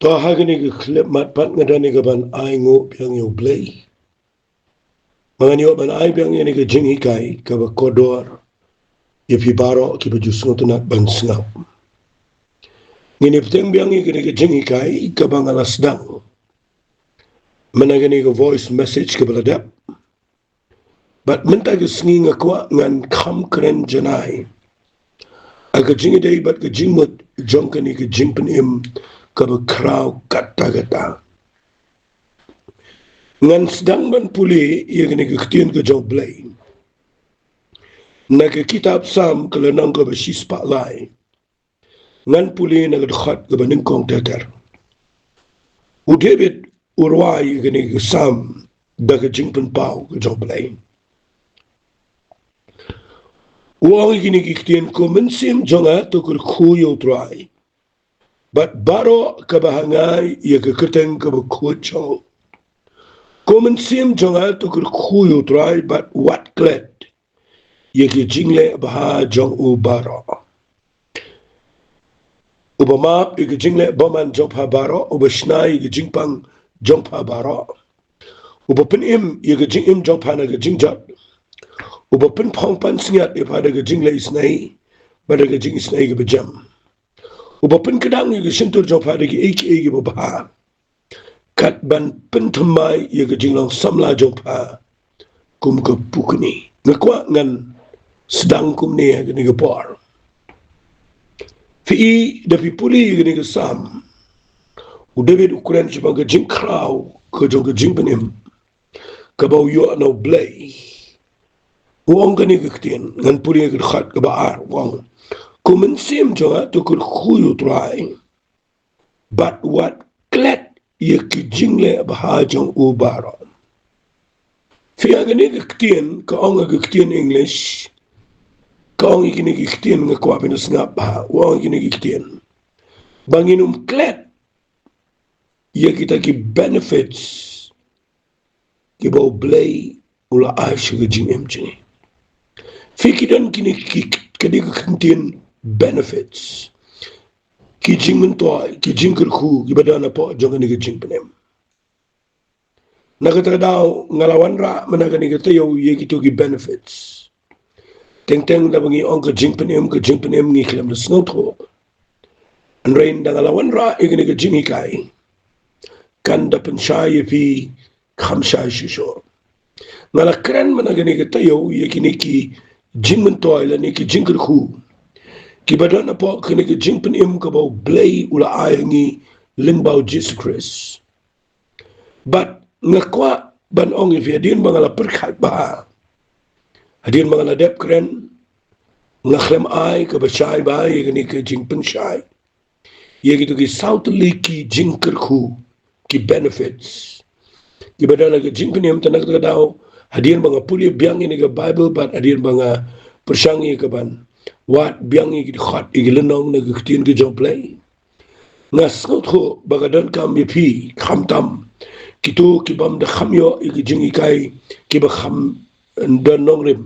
Tahagani ke klip matpat ngadani ke ban ai ngo piang yo blay. Mangani ban ai piang ni ke jingi kai ke ba kodor. Ye pi baro ki ba jus ngotunat ban sngap. Ngini peteng biang ni ke jingi kai ke ba ngalas dang. Managani ke voice message ke baladap. Bat minta ke sngi ngakwa ngan kam keren janai. Aga jingi day bat ke jingmut jongkani ke jingpen im ke ba kraw kata-kata. Ngan sedang ban puli ia kena keketian ke jauh belai. Nak kitab Sam kalau nang ke besi sepak lai. Ngan puli nak dekat ke benengkong teter. U David urwai kena ke Sam dah ke jingpen pau ke jauh belai. Uang kena keketian ko mensim jonga tu kur kuyo trai. Bat baro ke bahangai ia ke keteng ke bekucau. Komen sim jonga tu kur kuyo trai bat wat klet. Ye ke jingle baha jong u baro. Uba map ye ke jingle baman jong pa baro. Uba shnai ye ke jingpang jong pa baro. Uba pen im ye ke jing im jong pa na ke jingjat. Uba pen pong pan singat ye pada ke jingle isnai. Pada ke jing isnai ke bejam. Uba pen kedang ye ke sentur jong pada ke eke ke baha. Kat ban pen temai ye ke jinglang samla jong pa. Kum ke pukni. Ngakwa ngan sedang kum ni gini ke por. Fi dapi puli gini ke Sam. U David ukuran cuma ke jing kraw ke jong ke jing penim. Ke bau yo no blay. Uang gini ke ketien ngan puli ke dekat ke baar uang. Ku mensim jonga tu kur kuyu try. But what klet ye ke jing le bahajong u baro. Fi gini ke ketien ke ong ke ketien English. Kau ingin ikutian ngakwa pinus ngapa, wang ingin ikutian. Banginum klet, ya kita ki benefits, ki bau blay ula aish ke jing emjini. Fikiran kini kedi ikutian benefits, ki jing mentoy, ki jing kerku, ki badana po jangan ke jing penem. Nakatadaw ngalawan ra managani katayo ya kita ki benefits. Teng-teng da bangi ong ke jing penem ngi kilam da snotho. An rain da ngalawan ra igini ke jing ikai. Kan da pensyai pi khamsyai shisho. Ngala keren managani ke tayo yakini ki jing mentoy la ni ki jing kerku. Ki badana po kini ke jing penem ke bau blay ula ayangi lingbau Jesus Christ. But ngakwa ban ong ifiadin bangala perkat ba. Hadin mga ladep keren, ngaklem ay, kabasay ba, yagani ka jing pensay. Yagito ki southly ki jing kerku, ki benefits. Ki badala ka jing penyam tanak ka daw, hadin mga puli biyang ini ka Bible, but hadin mga persyangi ka ban. Wat biyang ini khat, igilanong nagkitin ka jong play. Ngas ngot ko, bagadan kam yapi, kamtam, kito kibam da khamyo, igijing ikay, kibakam, danong rim.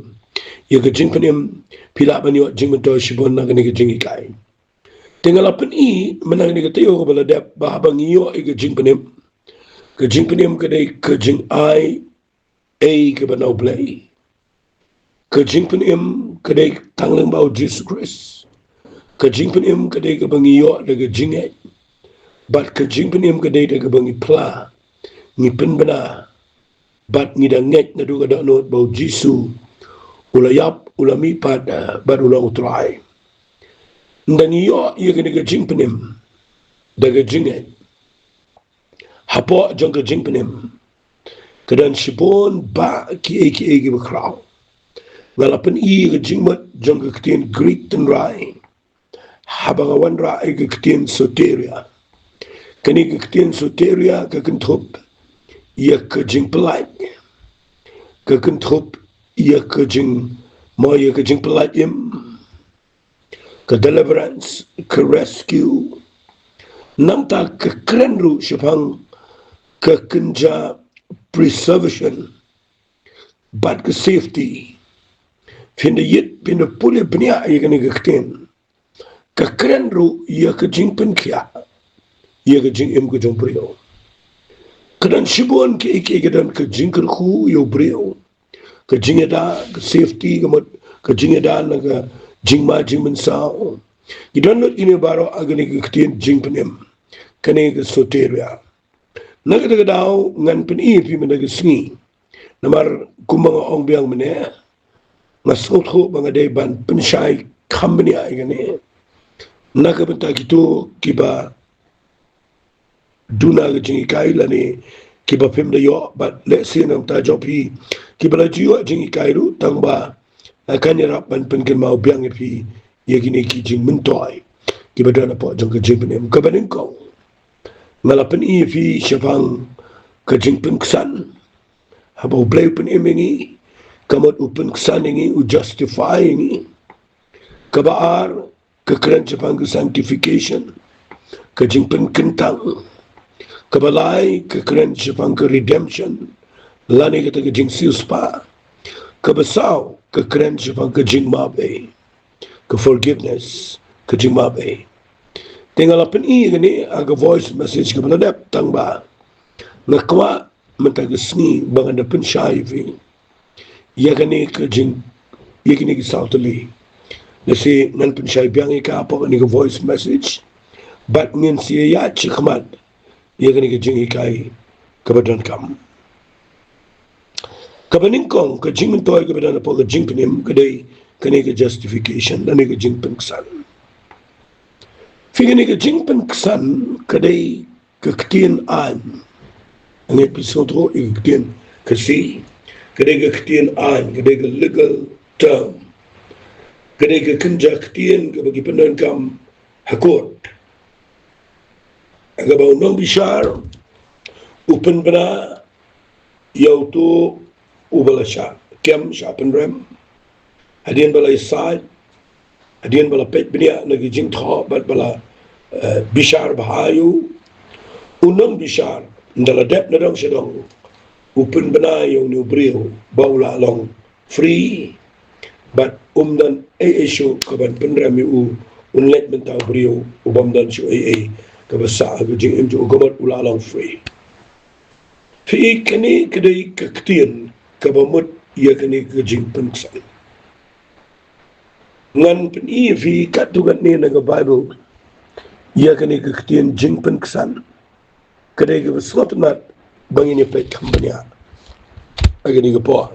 Ya ke jing penim pila banyo jing mento shibon na gani ke jing ikai. Tinggal apen I menang ni ke tayo ko baladap bahabang iyo ke jing penim. Ke jing penim ke day ke jing ai ke banaw blay. Ke jing penim ke day tanglang bau Jesus Christ. Ke jing penim ke day ke bangiyo de ke jing ai. Bat ke jing penim ke day de ke bangi pla. Ngi pen bana. Bat ngi da ngek na du ka da not bau Jesus. Ula yap, ula mipad, baru ula utrai. Dan iyo, iya kena ke jing penim. Daga jingay. Hapo jang ke jing penim. Kedan sibon ba ki eki bakraw. Ngalapan iya ke jing mat jang ke ketien Greek dan rai. Habangawan rai ke ketien soteria. Kani ke ketien soteria ke kentup. Iya ke jing pelaj. Ke kentup. Ia ke jing moya ke jing pelajim ke deliverance ke rescue namta ke keren ru syapang ke kenja preservation but ke safety finda yit finda puli bnia ia ke keten ke keren ru ia ke jing pen kia ia ke jing em ke jong brio kedan shibon ke kedan ke jing kerku yo brio ke jing da ke safety ke jing da na ke jing ma jing men sao idan not ini baro agani ke tin jing penem kane ke soteria naga daga daw ngan pen i pi men daga sngi namar kumanga ong biang mene ngasot ho banga day ban pen shai company ay gane naga benta gitu kiba duna ga jingi kai lani kiba pem da yo but let's see nam ta jopi kiba la jiwa jingi kai ru tangba akanya rap ban pen ken mau biang pi yegini ki jing mentoy kiba dana po jong ka jing penem ka banin ko ngalapan i fi syafang ka jing pen ksan habo blay pen emengi kamot upen ksan ingi u justify ingi kabaar ka kren syafang ka sanctification ka jing pen kentang kabalay ka kren syafang ka redemption lani ka ka jing siuspa kabasaw ka kren syafang ka jing mabe ka forgiveness ka jing mabe tinggal apa ni gani aga voice message ke beladap tangba nakwa mentagasni bang ada pen shaivi ya gani ke jing ya gani ke sautali nasi nan pen shai biang ka apa ni ke voice message but ngin sia ya chikmat ya gani ke jing kai ke badan kam kabaning kong ke jing mentoy ke badan apa ke jing penim kedai kani ke justification dan ke jing pengsan Fingani ke jing pen kesan kadai keketian an. Ang episode ho iketian kasi kadai keketian an, kadai ke legal term. Kadai ke kenja ketian ke bagi penangkam hakut. Aga bau nong bishar upen bena yau tu ubala sha kem sha penrem. Hadian bala isad hadian bala pet benia lagi jing tho bat bala bishar bahayu unang bishar ndala dep na dong sedong upun bena yung new brio baula long free but dan issue kaban penrami unlet mentau brio ubam dan su kabasa agajing imju ugamat ula long free fi kani kedai kaktian kabamut ia kani kajing pensan ngan pen i fi katugan ni naga bible ia kani keketian jing pen kesan kadai ke slot nat bangini pet kambanya agani ke po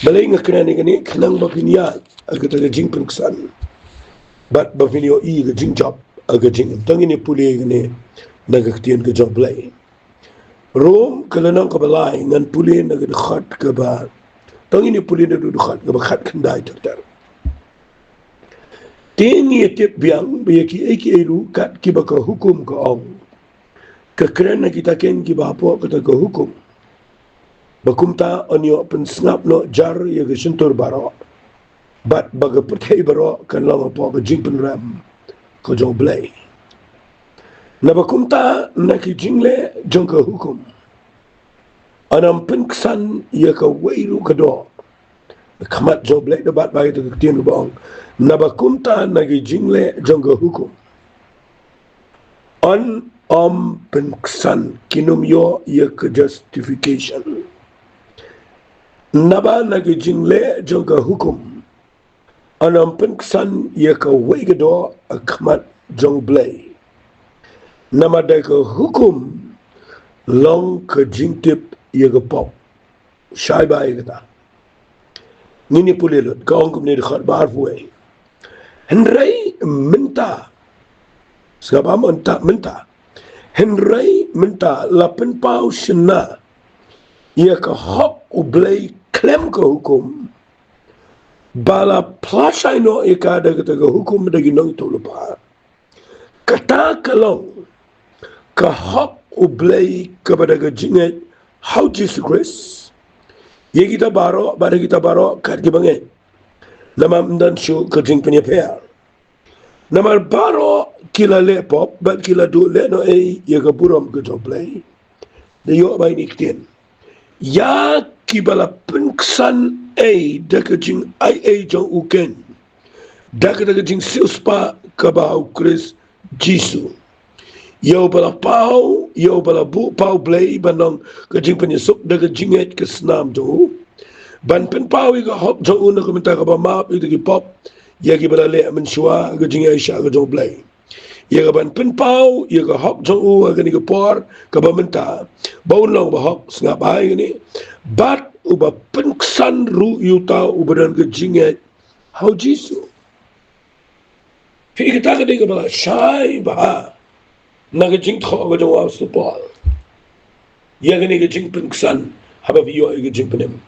balai ngakana ni kani khnang bapinia agata ke jing pen kesan bat bafinio i ke jing job aga jing tangini puli kani naga keketian ke job lay rom kalanang ka balai ngan puli naga khat ke ba tangini puli na du khat ke ba khat khandai tar Tingi tip biang bayaki eki elu kat kiba ka hukum ka ong. Kekerana kita ken kiba apa kata ka hukum. Bakumta onyo pensngap no jar ya ke sentur baro. Bat baga pertai baro kan lang apa ka jing penram ka jong blay. Na bakumta na ki jingle jong ka hukum. Anam penksan ya ka weiru ka do. Kamat jong blay debat bagi tu ketien ka bong. Nabakumta nagi jingle jongga hukum. Om penksan kinum yo ye ke justification. Naba nagi jingle jongga hukum. Om penksan ye ke wegado akmat jong blay. Nama da ke hukum long ke jingtip ye ke pop. Shai bai kata. Nini pulilut kaong kum ni dekat barfuai. Henry minta sebab minta Henry minta 8 pau sena ia ke hok ublay klem ke hukum bala plasai no ika ada kata ke hukum dagi nong tu lupa kata kalong ke hok ublay kepada ke jingat how Jesus Christ ia kita baro pada kita baro kat gibangai nama mendan su kerjing penyepea. Nama baro kila lepop, bat kila du le no ya ke buram ke joblay. De yo bai niktin. Ya kibala penksan da kerjing jong uken. Da kerjing siuspa kabau Chris Jisu. Yo bala pau, yo bala bu pau blay banong kajing penyesuk daga jinget ke senam tu. Ban pen pau iga hop jong una ko minta ka ba map itu ki pop. Ya ki bala le menshua ga jinget sha ga jong blay. Ya ga ban pen pau, ya ga hop jong u ga ni ga por ka ba minta. Baun long ba hop ngap ai ni. Bat uba pen ksan ru yuta ubadan ga jinget. How jisu. Fi kita ka de ga bala shai ba. Nagajing tho ga jawab sa Paul. Yaga ni gajing pengsan haba biyo ay gajing penem.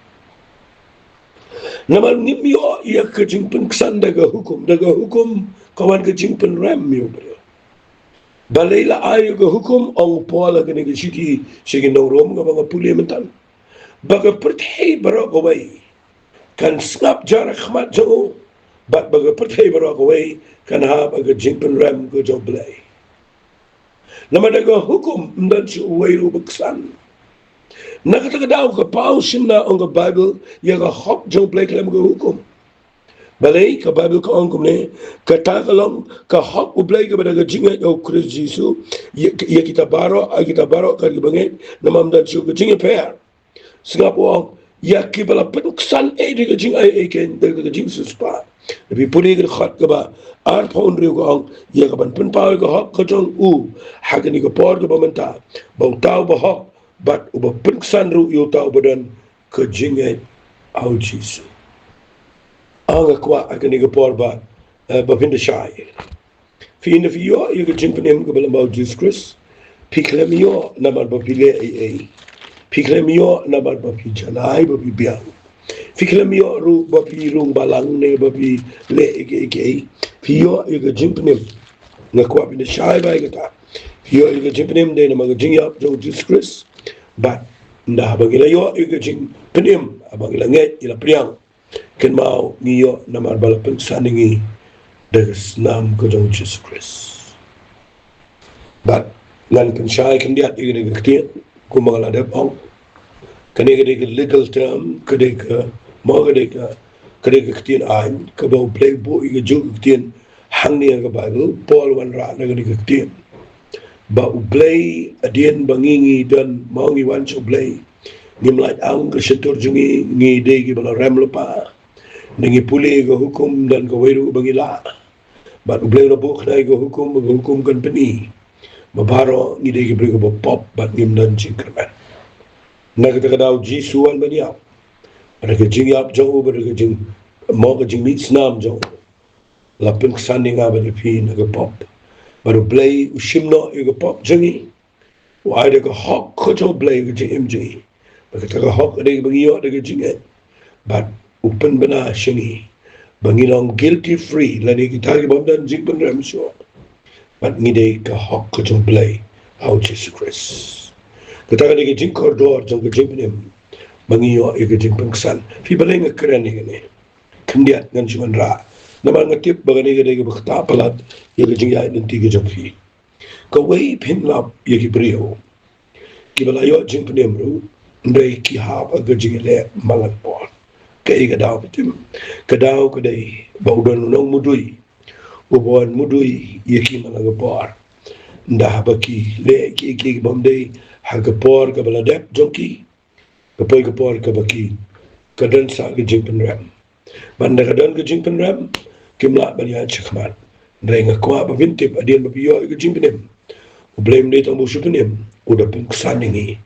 Namal nimyo iya gajing pengsan daga hukum kawan gajing penram yo bro. Balayla ayo ga hukum ang Paul ga ni gajiki sige no rom ga mga pulimentan. Baga perthay baro gaway kan snap jara khmat jo baga perthay baro gaway kan ha baga jing penram ga joblay. Namadaga hukum ndan si uwairu baksan. Nakatagadaw ka pausin na ang Bible yaga hok jong play kalam ga hukum. Balay ka Bible ka angkum ne katakalong ka hok ublay ka badaga jingat o Chris Jisu ya kita baro ka gibangit namamdan si ka jingat pair. Singapore ya kibala penuksan di ka jing ay ken daga jing suspa. Tapi puli ka khat ka ba ar phone riu ko ang ya ka ban pen pa ka hok ka jong u hagani ka por ka bamanta bau tau ba hok bat uba penuksan ru yu tau badan ka jingat au Jisu. Ang kwa agani ka por ba pinda shay. Fi ina fi yo ya ka jing penem ka balam au Jesus Christ. Piklem yo naman ba pile ay. Piklem yo naman ba pi janay ba pi biang. Piklem yo ru ba pi rung balang ne ba pi le eke. Piyo ya ka jing penem nga kwa pinda shay ba ka ta. Piyo ya ka jing penem de na mga jing yap jong Jesus Christ. But nda bagila yo ya ka jing penem abagila nget ila priang. Ken mau niyo na marbala pagsaningi dagas nam ko jong Jesus Christ. But ngan kan shay kan diat igre gaktiyan kung mga ladap ang kanega legal term kadega gaktiyan ayn kabaw play bo iga jog gaktiyan hang niya ka Bible Paul wan ra na gaktiyan ba ublay adiyan bangingi dan maungi wan sa ublay ngimlat ang kasyatur jungi ngi degi bala remlo pa nangi puli ga hukum dan kawairu bangila ba ublay na buk na iga hukum kan pani mabaro ni degi brigo ba pop bat ngimdan chingkerman nagata daw jisuan ba niya ada ka jing yap jong ba ka jing mo ka jing nits nam jong lapin sanding nga ba di pi naga pop baru play ushimno iga pop jangi wa ada ka hok ko jo play ka jing mj bakata ka hok ada ka bangiyo ada ka jing et but upen bana shingi bangilong guilty free lani kita ki bamdan jing ban ram so but ngide ka hok ko jo play how Jesus Christ kita ka ni jing koridor jong ka jing penem mangiyo iga jing pengsan fi balay nga keren ni kandiat ngan siman ra naman nga tip bagani ga dega bakta palat iga jing ya nanti ga jong fi ka way pinlap iga brio ki balayo jing penem ru ndai ki hab aga jing le malan por ka iga daw bitim ka daw ka dai bawdan nong mudui ubuan mudui yaki malaga por nda baki le ki bomdei haga por ka baladep jonki kapoy ka por ka baki kadan sa ka jing penram banda kadan ka jing penram kimla balian chakman ndai nga kwa ba vintip adian ba piyo ka jing penem blame date ang busu penem udah pengsaningi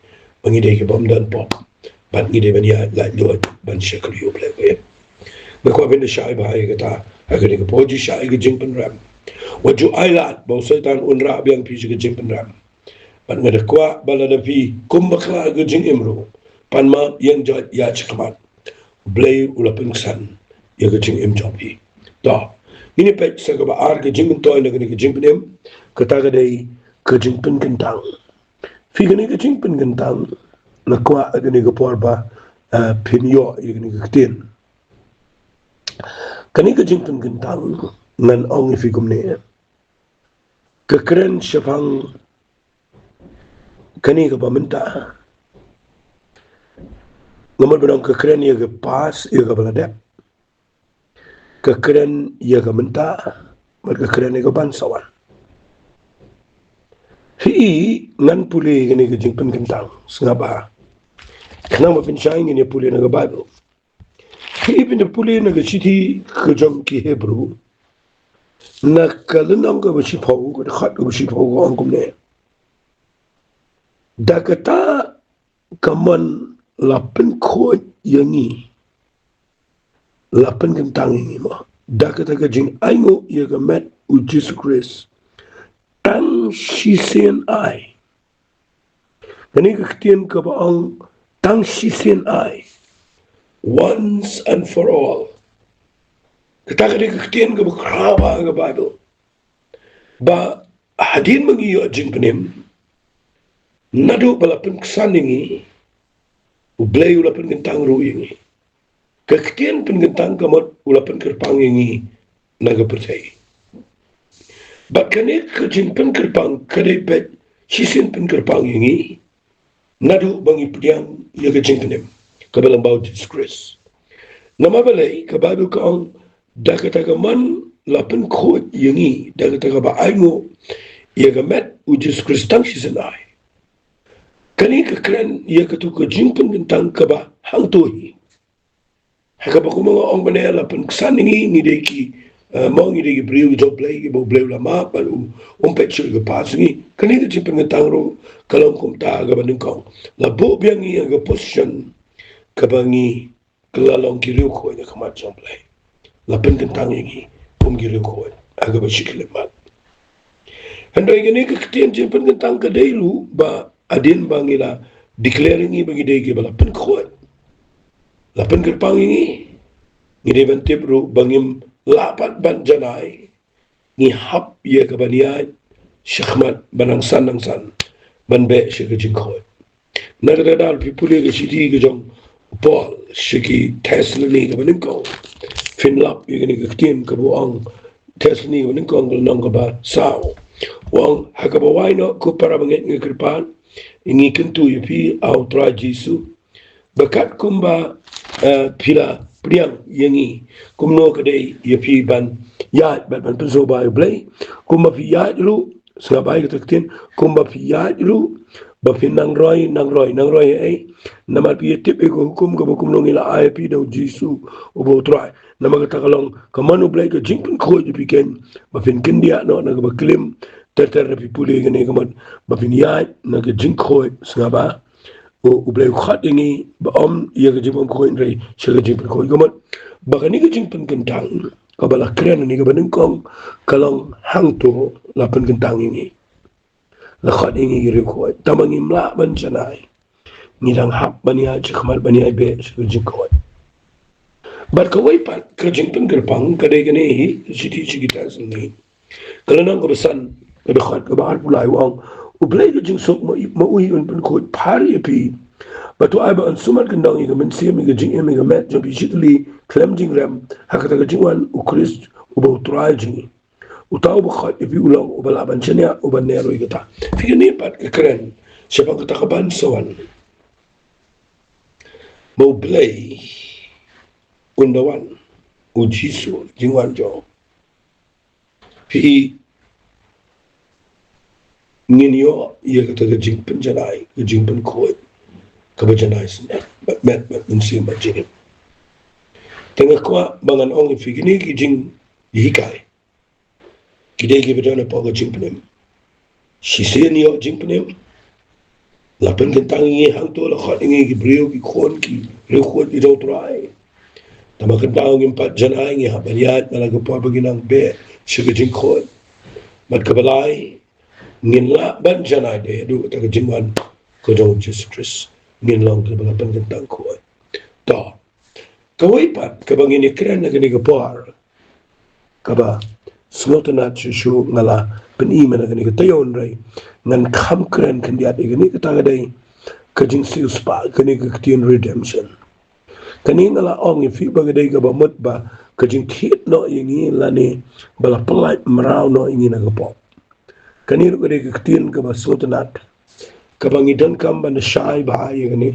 mangide ka bomdan pop ban ngide bania la lot ban shakal yo blame ya bakwa bin shay ba ay kata agani ka poji shay ka jing penram waju ailat bau setan unra biang pi ka jing penram ban ngada kwa balada pi kumbakla ka jing imro panma yang jat ya chakmat blay ula pengsan ya ka jing im jopi ta ini pek sa ka ba ar ka jing toy na ka jing penem kata ka dai ka jing pen kentang fi ka jing pen kentang na kwa agani ka por ba pinyo ya ka tin kani ka jing pen kentang nan ong fi kumne kekeren syafang kani ka paminta ngamad benang kekeren ya ka pas ya ka baladep kekeren ya ka minta mar kekeren ya ka bansawan Fi ngan puli gani ke jingpen kentang sengaba. Kenapa pensyai ngini puli naga Bible. Fi pinda puli naga citi ke jong ki Hebrew. Na kalenang ke besi pau ke dekat ke besi pau ke angkum ne. Da kata kaman lapen kot yangi. Lapen kentang ini mah. Da kata ke jing aingo ya ke met u Jesus Christ. Tang sisien ai. Kani kektian ke baang tang sisien ai. Once and for all. Kita kani kektian ke bakraba ke Bible. Ba hadin mengiyo jing penim. Nado balapan kesan ini. Ublay ulapan kentang ru ini. Kektian penggentang kamot ulapan kerpang ini. Naga percaya. Ba kani kejimpen kerpang kadai bet sisien pen kerpang ini. Nado bangi pediang ya kejing penim. Kabalang bau Jesus Christ. Nama balai ke Bible kaang da kata man lapan kot yangi da kata ba aingo ya gamet u Jesus Christ tang sisen ai. Kani ke keren ya ketu ke jingpen gentang ke ba hang tuhi. Haka ba kumanga ong banaya lapan kesan ini ngideki mau ngideki beriu job lagi bau beliau lama baru umpet sur ke pas ni. Kani ke jingpen gentang ro kalau kum ta ga banding kong. Labo biangi yang ke position kabangi kelalong kiriu ko nya kamat job lagi. Lapan kentang ini kum kiriu ko aga ba shikle mat. Handai gani ke ketian jingpen gentang ke dailu ba adin bangila declaring ini bagi degi ba lapan ko. Lapan kerpang ini ngide bantip ru bangim lapat ban janai ni hap ye kabaniat syahmat banang san ban be shike jingkho nagada dal pipuli ke siti ke jong Paul shiki Tesla ni ke banim ko finlap ye ni ke tim ke buang Tesla ni banim ko nang ka ba sao wang hakabawai no ko para banget ngi kerpan ingi kentu ye pi au tra Jesu bakat kumba pila priang yangi kumno kadai ya pi ban ya ban penso ba blai kumba pi ya lu sabai ketin kumba pi ya lu ba fin nang roi ai nama pi tip ego hukum ka hukum no ngila ai pi do Jesu obo try nama ka takalong kamano blai ka jingpin ko ju piken ba fin kindia no na ba klim ter pi puli ngene kamat ba fin ya na ka jingko sngaba ublay khat ini ba om ya ke jipon ko indrai shega jipon ko gomat ba kani ke jipon kentang ka bala kren ni ke banin kong kalong hang to la pen kentang ini la khat ini gire ko tamangi mla ban janai ni dang hap bani ha chikmal bani ai be shega jipon ko bar ka wai pat ke jipon gerpang ka de gane hi siti chigita sni kalanang ko besan ka de khat ka ba pulai wang ublay ke jing sok ma ui un pen ko pari pi batu ai ba an sumat kendang i men sia mi ke jing mi ke met jam bitly klem jing ram hakata ke jing wan u Christ u ba utrai jing u tau ba khat pi ulang u bala ban chenya u ban nero i kata fi ni pat ke kren siapa kata kaban sawan mo blay undawan u jisu jing wan jo fi nginyo ye kata ke jing penjanai ke jing pen ko ke penjanai sen met mensi majin tengah ko bangan ong fi gini ki jing hikai kide ke bedana pa ke jing penem sisen yo jing penem lapen kentang ngi hang to la khat ngi ki brio ki khon ki re khot i do trai tama kentang ngi pat janai ngi habaliat malaga pa baginang be shige jing khot mat kabalai ngin la ban janai de du ta ke jingwan ko jong Jesus Christ ngin long ke balapan kentang ko to kawai pat ka bangin ni kren na gani ka par ka ba snota na chu ngala peni mana gani ka tayon rai ngan kham kren kan dia de gani ka ta dai ka jing siu spa gani ka tin redemption kani ngala ong fi ba dai ka ba mot ba ka jing thit no yingi la ni bala palai mrao no yingi na ka po kanir ko de ktin ka basotanat ka bangidan kam ban shai ba ye gani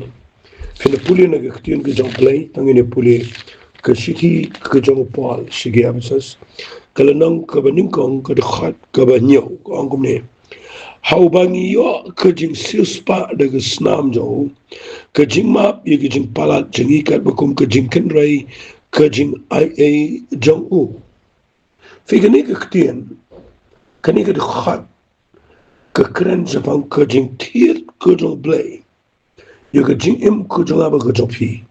fin puli na ktin ka jong play tangine puli ka shiti ka jong pol shige absas kalanang ka baning kong ka khat ka banyo ko angum ne Hau bangi yo kejing siuspa daga snam jo kejing map ye kejing palat jeng ikat bakum kejing kenrai kejing ai jong u figani ke ketien kani ke khat ke keren japang kejing tiet kejong blay ye kejing im kejong aba kejong pi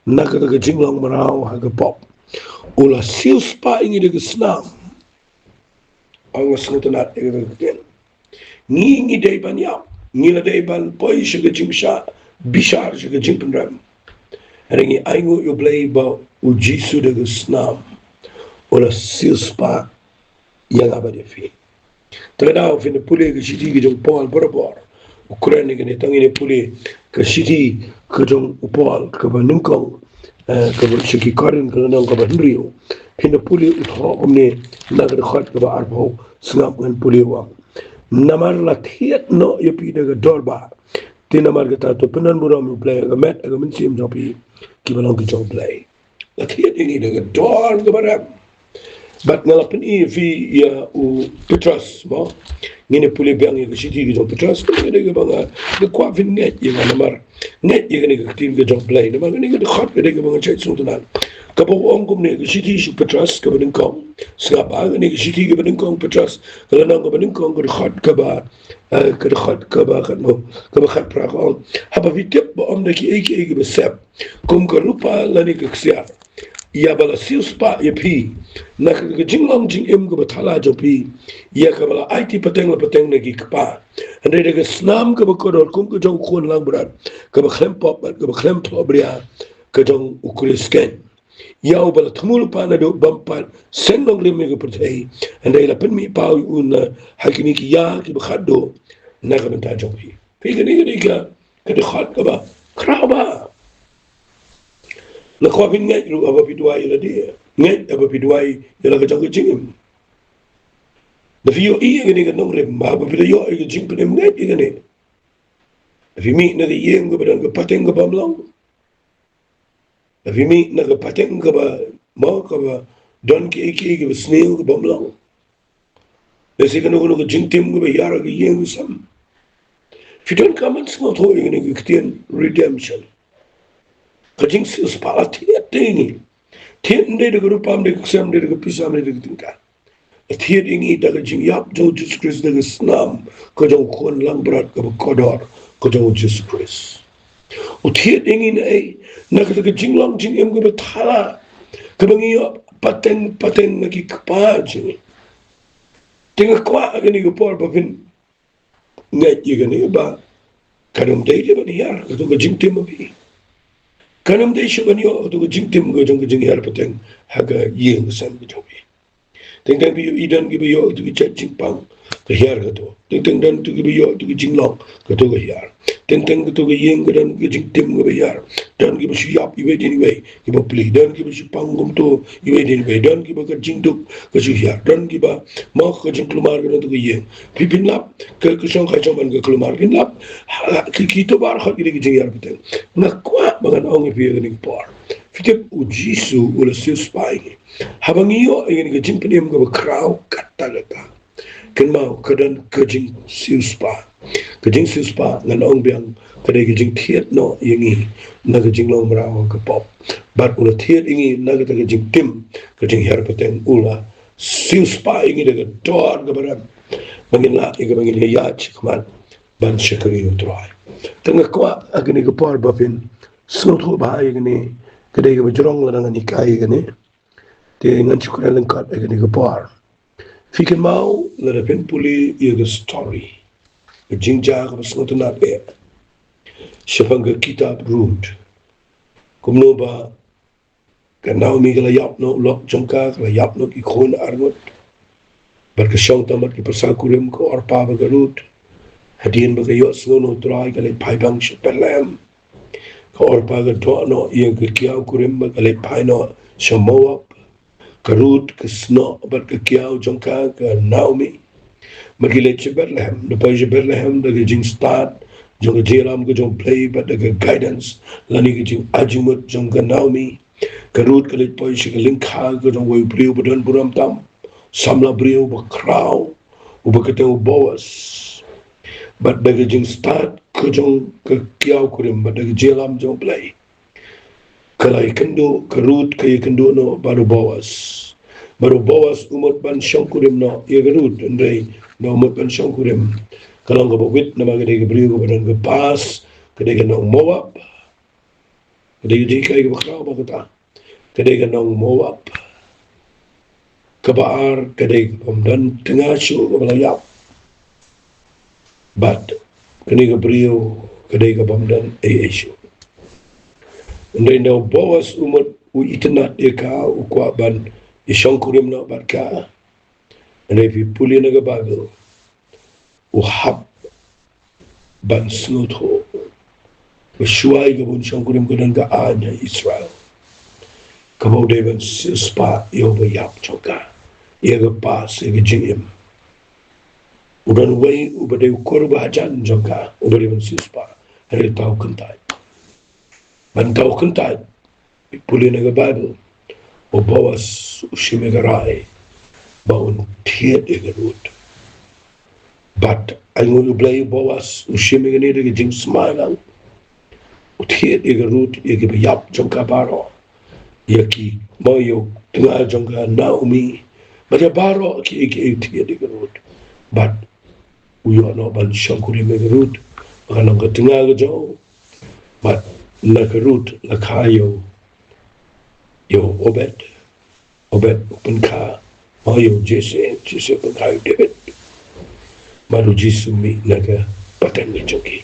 nak kejing long marau ha ke pop ula siuspa ingi daga snam awas ngutanat daga ketien ngi day ban yap ngi la day ban poi shiga jimsha bishar shiga jimpenram rengi aingu yo play ba ujisu de snam ola silspa yang abade fi tada fi ne pule ga shiti ga jong pol borobor ukraine ga ne tangi ne pule ga shiti ga jong pol ka ba nungkong ka ba shiki karin ka nang ka ba nrio fi ne pule utho omne nagar khat ka ba arbo snap ngan pule wa namar la thiet no yepi daga dorba ti namar ga to penan buram play ga met ga min sim jopi ki balong ki job play la thiet ingi daga dor ga bara bat ngala pen I fi ya u petras mo ngine pule bang ga shiti ga petras ga daga banga ga kwa fin net ye namar net ye ga tin ga job play namar ga ga khat ga daga banga chet sultan kapo ongkum ne ga shiti shi petras ka badin kong sapa ga ne ga shiti ga badin kong petras ga nang ga badin kong ga khat ka ba khat no ka ba khat pra ko haba vitep ba om ne ki eki ga besep kum ka lupa la ne ga ksia ya bala siuspa ya pi na ga jinglong jing em ga bathala jo pi ya ka bala IT pateng ne gi kpa ande ga snam ga ba kodor kum ga jong khon lang brat ka ba khlem pop ga ba khlem thobria ka jong ukrisken yau bala tumul pana do bampan sendong limi ke pertai andai la penmi pau un hakini ki ya ki khaddo na ga ta jopi fi gani ka de khat ka ba kraba la ko bin ngai ru aba bidwai la dia ngai aba bidwai ya la ga jang jingim da fi yo I gani ga nong rem ba ba bi yo ga jing penem ngai gani fi mi na ga yeng ga ba pateng ga bamlong Vimi na ga pateng ga ba ma ka ba don ki eki ga snail ga bamlang ese ga no ga jingtim ga ba yara ga yeng sam fi don comments not holding ga ktien redemption ka jing sis pa ti tingi tin de ga rupam de ksam de ga pisam de ga tinka ti ingi da ga jing yap jo Jesus Christ de ga snam ka jong kon lang brat ga ba kodor ka jong Jesus Christ Utiet ingin nak ke jinglang jing em ke betala ke bangi pateng lagi kepa jing tengah kwa agani ke por bavin ngai ye gani ba kanum dei je bani yar ke to ke jing tim bi kanum dei she bani yo to ke jing tim ke jong ke jing yar pateng haga ye ngsan ke jobi teng bi idan ke bi yo to ke chat jing pang ke yar ke to teng dan to ke bi yo to ke jinglang ke to ke yar teng ke to ke yeng ke dan ke jing tim ke bi yar dan ki basi yap iwe din iwe ki ba pli dan ki basi pangum to iwe din iwe dan ki ba ka jing duk ka su ya dan ki ba ma ka jing klumar ka to ye pipin lap ka song ka chong ka klumar kin lap ki to bar khat ki jing yar beten na kwa ba kan ong iwe ni por fitep u jisu ula siu spai habangi yo ngi ka jing pnem ka ba kraw katalata ken mau ka dan ka jing siu spa ka jing siu spa ngan ong biang kadai ka jing thiet no yengi na ka jing long brao ka pop but ula thiet ingi na ka jing tim ka jing her pateng ula siu spa ingi da ka dor ka baram mangin la iga mangin ya chikman ban shakari utrai tanga kwa agni ka por bafin snot ho ba igni kadai ka bajrong la ngani kai igni te ngan chukra lang kat agni ka por fikin mau la da pen puli iga story jing ja ka snot na pe Shapanga kitab root. Kumno ba kanao mi kala yap no lok jongka kala yap no ki khon argot. Bar ka shong tamat ki persakurim ko or pa ba garut. Hadien ba kayo no trai kala pai bang shapelam. Ka or pa ga to no ye ka kiao kurim ba kala pai no shamawap. Karut ka sno bar ka kiao jongka ka Naomi. Magile Bethlehem. The Persia Bethlehem the jing start jong jeram ko jong play but the guidance lani ko jing ajumut jong Naomi karut kalit po shi link ha ko jong way brio budon buram tam samla brio ba kraw ubakate Boas but daga jing start kejong ke kiau kurim but daga jelam jong play kalai kendo kerut kaya kendo no baru bawas umot ban syangkurim no ya gerut ndai no umot ban syangkurim kalau nggak bawit nama gede gebri go badan ke pas gede no mowap gede kai ke bakau bakata gede no mowap kebaar gede dan tengah syu belayap but gede gebri gede ke dan syu ndai no bawas umot u itnat eka u kwaban syangkurim no barka ndai pi puli naga bago uhab ban snutho Beshuai gabun syangkurim gadan ga anya Israel kabau devan sispa yo bayap choka ia ga pas ia ga jingim udan wai ubade ukor bahajan joka ubade ban sispa hari tau kentai ban tau kentai puli naga bible o bawas ushimagarai baun tiet ia ga rut but I want to play bawas ushimagani de jing smilang utiet ega rut ega bayap jongka baro yaki moyo tengah jongka Naomi baca baro ki ega utiet ega rut but uyo no ban syangkuri ega rut makanang ke tengah ke jauh but na ke rut na kayo yo obed open ka moyo jese open kayo David baru jisumi naga patan ni joki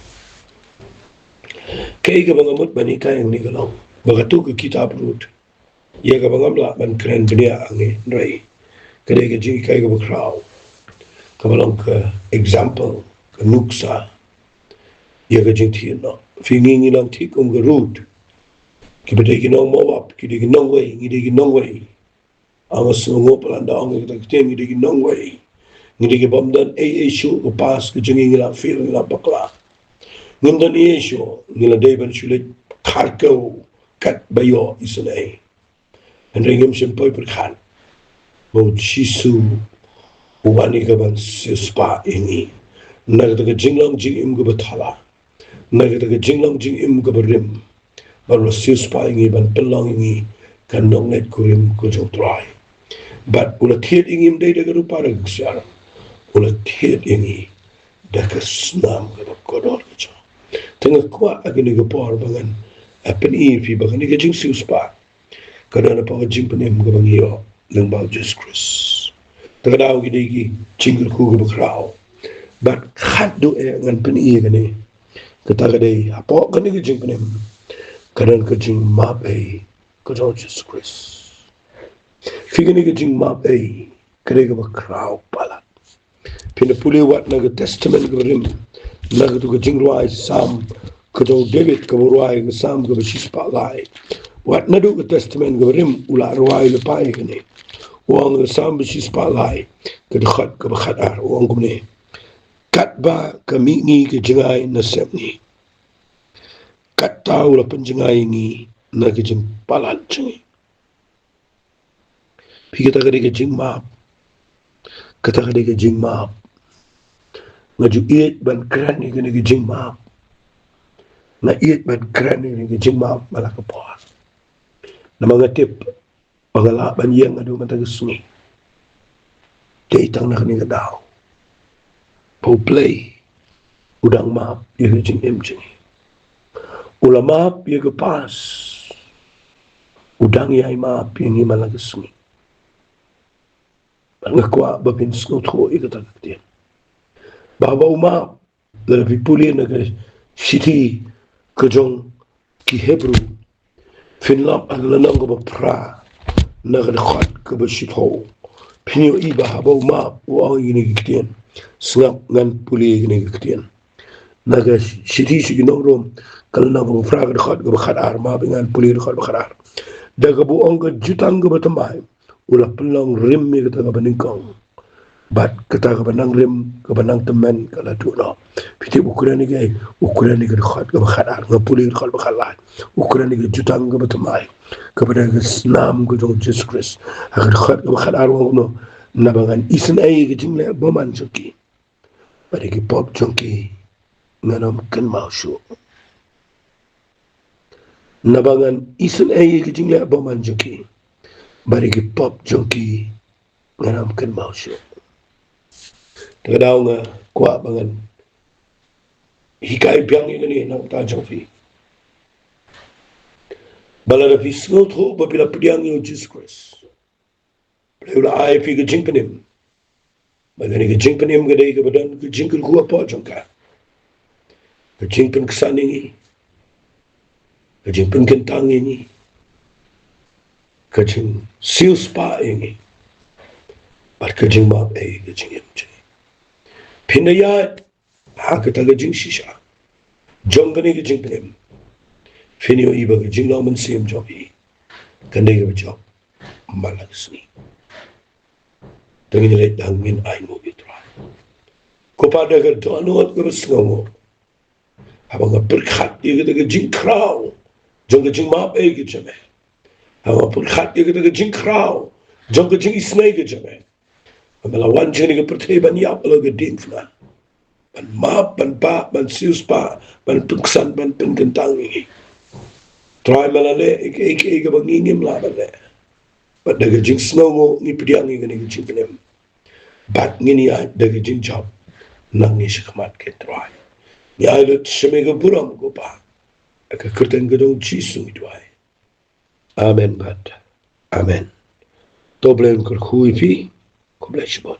kay ka mga mut manika yang ni galong bagatu ke kitab rut ya ka mga mla man kren bnia angi rai kay ka ji kay ka bakraw kabalong ka example ka nuksa ya ka jing tiyan no fingi lang tik ka rut kibate ginong mawap kidi ginong way ang asungo palanda ang kitagtiyan kidi ginong way ngidi bamdan syu ko pas ko jingi ngila feel ngila bakla ngundan syu ngila deban shulit karko kat bayo isunay andringim simpoy perkhan mo chisu uwani ka ban sispa ingi nagdaga jinglang jingim ko bathala nagdaga jinglang jingim ko barim baru sispa ingi ban pelang ingi kanong net kurim ko jotray but ula thiet ingim day daga rupa ragsyara ula thiet ingi daka snam ka kodor cho tengah kuat akan digapor bangan apen fi bangan ni jing sispa kada na pa jing panem ka bangiyo ng bal Jesus Christ tagadaw gidi jingul ku ka bakraw but khaddo ngan pani gani katagade apo kani jing panem kanan ka jing mape ka Jesus Christ figani ka jing mape kada ka bakraw pala pinapuli wat naga testament ka rim naga tu ka jing ruay sam ka David ka ruay ka sam ka sispa lai wat nadu ka testament ka rim ula ruay lepay kani uang ka sam ka sispa lai ka dakhat ka bakhadar uang kumne kat ba kamingi ka jingay na semni kat tau la penjingay ngi na ka jing palan chingi pigita ka di ka jing map kata ka di ka jing map ngaju iet ban kran ni ka jing map na iet ban kran ni ka jing map malaka por na mga tip pagala ban yang adu mata sungi day tang na kani ka daw po play udang map ya ka jing emjing ula map ya ka pas udang ya map yang malaka sungi ngakwa babin snotro ikatagtian baba uma la pipuli na city kajong ki Hebrew finlap aglanang ko pra na khat ko bashito pinyo iba haba uma wa ginigtian snap ngan puli ginigtian naga city siginoro kalna ko fra khat ko khadar ma bingan puli khat khadar daga bu ong jutang ko batambay ula pelang rim mi kata kabaningkong bat kata kabanang rim kabanang temen kala tuno piti ukuran ni gay ukuran ni khat ka khadar ngapuli khat bakhalat ukuran ni jutang ka batamay kapada snam ko Jesus Christ agar khat ka khadar no nabangan isan ay ka jingle boman joki pare ki pop joki nganam kan mausyo nabangan isun ay kijingla baman joki bari ki pop joki nganam kan mausyo tagadaw nga kwa bangan hikay biyang ingani nang ta joki balada fi snotho babila pediang yo Jesus Christ Pula ay fi kijing penim magani kijing penim gadai ka badan kijing kuwa po jongka kijing pen kesaningi kijing pen kentang ini kijing siu spa ini bat kijing map kijing yamche pinaya ha kita kijing shisha jongani kijing penim finio iba kijing laman sim jobi kandai ka job malagsni dengan nilai dangin ay mo itra kepada kerja anuat kerasngo abang berkat dia kata jing krau jong jing map ke jame abang berkat dia kata jing krau jong jing ismai ke jame melawan jing ke perteban ya apa ke dinfna ban map ban pa ban sius pa ban pengsan ban pengkentang ini try melale ke bangingim la bale pada jing snow ni pediang ni jing penem bat ngini ay daga jing job nang ni shikmat ke try ya lut shemega buram go pa aka kurten gadong jisu idwai amen bat amen doblen kur khui pi ko bless you